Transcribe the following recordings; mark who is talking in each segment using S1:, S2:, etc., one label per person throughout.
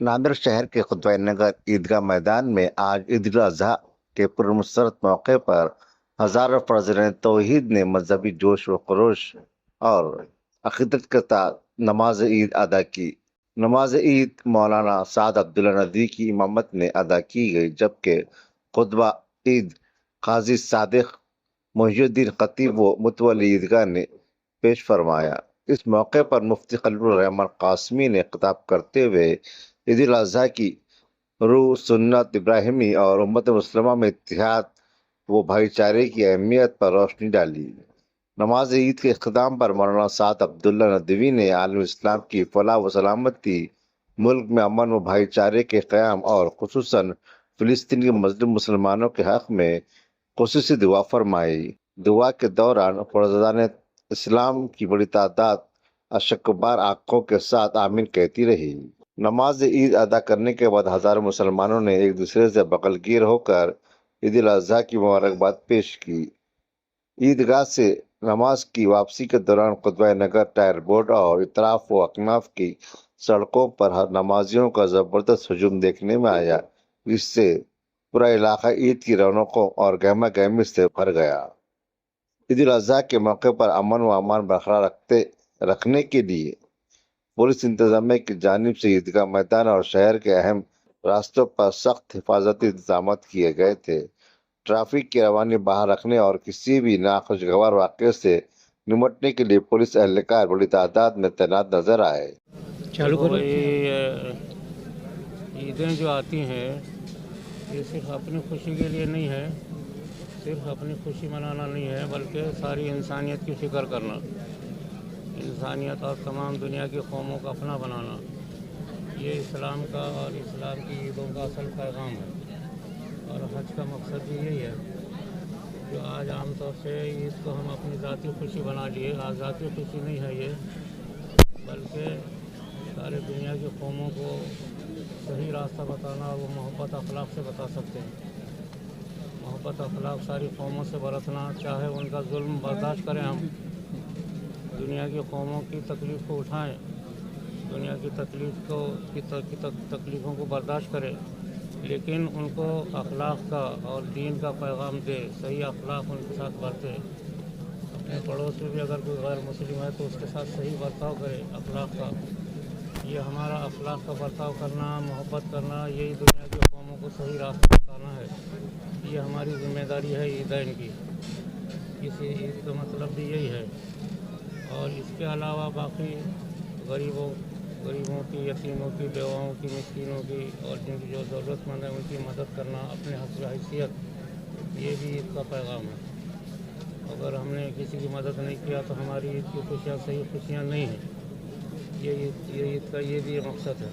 S1: नांदेड़ शहर के खुतबा नगर ईदगाह मैदान में आज ईद उल अजहा के पुरमसरत मौके पर हजारों फर्जरान तौहीद ने मजहबी जोश व खरोश और अकीदत के साथ नमाज ईद अदा की। नमाज ईद मौलाना साद अब्दुल्ला नदवी की इमामत में अदा की गई, जबकि खुतबा ईद काजी सादिक मोहिउद्दीन खतीब व मुतवल्ली ईदगाह ने पेश फरमाया। इस मौके पर मुफ्ती खलीलुर रहमान कासमी ने खिताब करते हुए ईद उल अजहा की रूह, सुन्नत इब्राहिमी और उम्मत मुस्लिमा में इत्तेहाद व भाईचारे की अहमियत पर रोशनी डाली। नमाज ईद के इख्तिताम पर मौलाना साद अब्दुल्ला नदवी ने आलम इस्लाम की फलाह व सलामती, मुल्क में अमन व भाईचारे के क़याम और खुसूसन फिलिस्तीन के मज़लूम मुसलमानों के हक़ में खुसूसी दुआ फरमाई। दुआ के दौरान फर्जदान इस्लाम की बड़ी तादाद अशकबार आंखों के साथ आमीन कहती रही। नमाज ईद अदा करने के बाद हजारों मुसलमानों ने एक दूसरे से बगलगीर होकर ईद उल अजहा की मुबारकबाद पेश की। ईदगाह से नमाज की वापसी के दौरान खुतबा नगर, टायर बोर्ड और इतराफ व अकनाफ की सड़कों पर हर नमाजियों का जबरदस्त हजूम देखने में आया, जिससे पूरा इलाका ईद की रौनकों और गहमा गहमी से भर गया। ईद उल अजहा के मौके पर अमन व अमान बरकरार रखने के लिए पुलिस इंतजामिया की जानिब से ईदगाह मैदान और शहर के अहम रास्तों पर सख्त हिफाजती इंतजाम किए गए थे। ट्रैफिक की रवानी बाहर रखने और किसी भी नाखुशगवार वाक़े से निपटने के लिए पुलिस एहलकार बड़ी तादाद में तैनात नजर आए।
S2: चालू करो। ईदें जो आती हैं ये सिर्फ अपनी खुशी के लिए नहीं है, सिर्फ अपनी खुशी मनाना नहीं है, बल्कि सारी इंसानियत की फ़िक्र करना, इंसानियत और तमाम दुनिया की कौमों का अपना बनाना, ये इस्लाम का और इस्लाम की ईदों का असल पैगाम है। और हज का मकसद भी यही है जो आज आम तौर से ईद को हम अपनी ज़ाती खुशी बना लिए। आज ज़ाती खुशी नहीं है ये, बल्कि सारे दुनिया की कौमों को सही रास्ता बताना और वो मोहब्बत अखलाक से बता सकते हैं। मोहब्बत अखलाक सारी कौमों से बरतना, चाहे उनका जुल्म बर्दाश्त करें, हम दुनिया की कौमों की तकलीफ़ को उठाएं, दुनिया की तकलीफ़ों को बर्दाश्त करें, लेकिन उनको अखलाक का और दीन का पैगाम दे, सही अखलाक उनके साथ बरते। अपने पड़ोस में भी अगर कोई गैर मुस्लिम है तो उसके साथ सही बर्ताव करे अखलाक का। ये हमारा अखलाक का बर्ताव करना, मोहब्बत करना, यही दुनिया की कौमों को सही रास्ता बताना है। ये हमारी ज़िम्मेदारी है ईदैन की। इसी ईद का मतलब भी यही है। और इसके अलावा बाकी गरीबों की, यतीमों की, बेवाओं की, मिस्कीनों की और जिनकी जो ज़रूरतमंद है उनकी मदद करना अपने हक़ व हैसियत, ये भी ईद का पैगाम है। अगर हमने किसी की मदद नहीं किया तो हमारी ईद की खुशियाँ सही खुशियाँ नहीं हैं। ये ईद का ये भी मकसद है।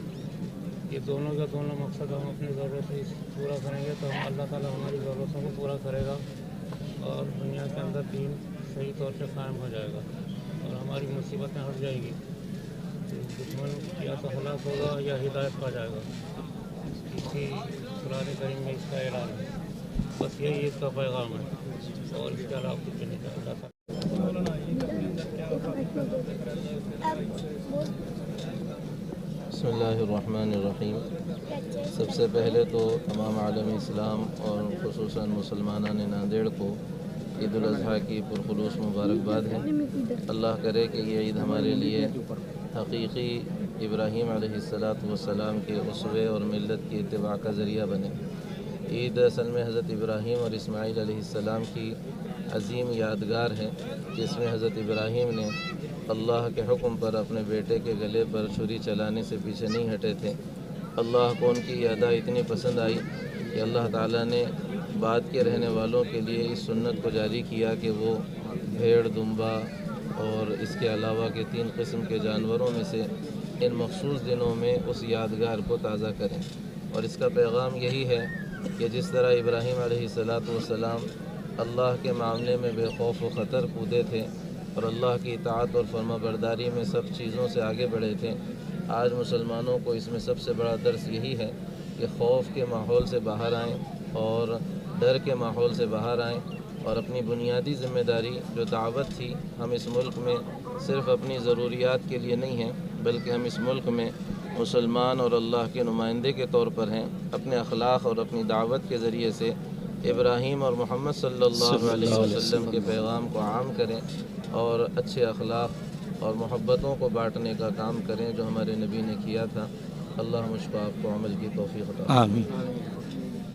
S2: ये दोनों का दोनों मकसद हम अपनी ज़रूरत से पूरा करेंगे तो हम अल्लाह ताला हमारी ज़रूरतों को पूरा करेगा और दुनिया के अंदर दीन सही तौर से कायम हो जाएगा और हमारी मुसीबतें हट जाएगी। दुश्मन या तो हलाक होगा या हिदायत पा जाएगा। इसी कुरान करीम में इसका ऐलान है। बस यही इसका पैगाम है और इसके अलावा कुछ नहीं चाहता।
S3: बिस्मिल्लाहिर्रहमानिर्रहीम। सबसे पहले तो तमाम आलम इस्लाम और खुसूसन मुसलमानान नांदेड़ को ईद उल अज़हा की पुरखुलूस मुबारकबाद है। अल्लाह करे कि ये ईद हमारे लिए हकीकी इब्राहीम अलैहिस्सलाम के उसवे और मिल्लत की इत्तिबा का ज़रिया बने। ईद असल में हज़रत इब्राहीम और इस्माईल अलैहिस्सलाम की अजीम यादगार है, जिसमें हज़रत इब्राहीम ने अल्लाह के हुक्म पर अपने बेटे के गले पर छुरी चलाने से पीछे नहीं हटे थे। अल्लाह को उनकी अदा इतनी पसंद आई कि अल्लाह ताला ने बाद के रहने वालों के लिए इस सुन्नत को जारी किया कि वो भेड़, दुम्बा और इसके अलावा के 3 किस्म के जानवरों में से इन मखसूस दिनों में उस यादगार को ताज़ा करें। और इसका पैगाम यही है कि जिस तरह इब्राहीम अलैहिस्सलाम अल्लाह के मामले में बेखौफ व ख़तर कूदे थे और अल्लाह की इताअत और फर्माबरदारी में सब चीज़ों से आगे बढ़े थे, आज मुसलमानों को इसमें सबसे बड़ा दर्स यही है कि खौफ के माहौल से बाहर आएँ और डर के माहौल से बाहर आएँ اور اپنی بنیادی ذمہ داری جو دعوت تھی، ہم اس ملک میں صرف اپنی ضروریات کے لیے نہیں ہیں بلکہ ہم اس ملک میں مسلمان اور اللہ کے نمائندے کے طور پر ہیں۔ اپنے اخلاق اور اپنی دعوت کے ذریعے سے ابراہیم اور محمد صلی اللہ علیہ وسلم کے پیغام کو عام کریں اور اچھے اخلاق اور محبتوں کو بانٹنے کا کام کریں جو ہمارے نبی نے کیا تھا۔ اللہ مجھ کو آپ کو عمل کی توفیق عطا فرمائے۔
S4: آمین۔